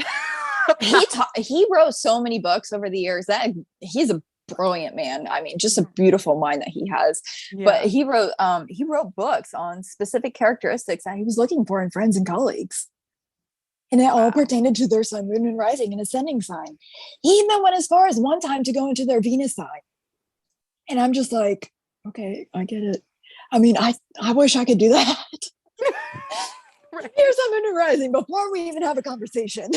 He wrote so many books over the years that he's a brilliant man. I mean, just a beautiful mind that he has. Yeah. But he wrote books on specific characteristics that he was looking for in friends and colleagues. And it all pertained to their sun, moon, and rising and ascending sign. He even went as far as one time to go into their Venus sign. And I'm just like, okay, I get it. I mean, I wish I could do that. Right. Here's sun, moon, and rising before we even have a conversation.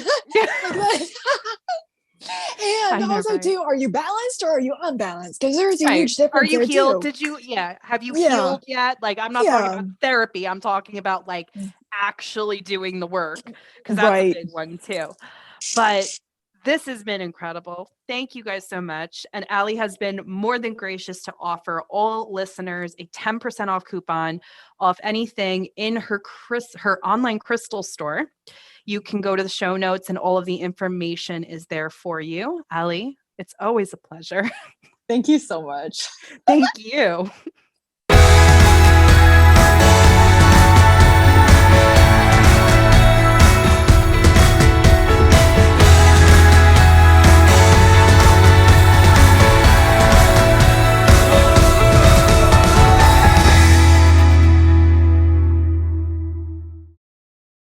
And also too, are you balanced or are you unbalanced? Because there's a huge difference. Are you healed? Too. Have you healed yet? Like, I'm not talking about therapy. I'm talking about like actually doing the work, because that's a big one too. But this has been incredible. Thank you guys so much. And Allie has been more than gracious to offer all listeners a 10% off coupon off anything in her online crystal store. You can go to the show notes and all of the information is there for you. Allie, it's always a pleasure. Thank you so much. Thank you.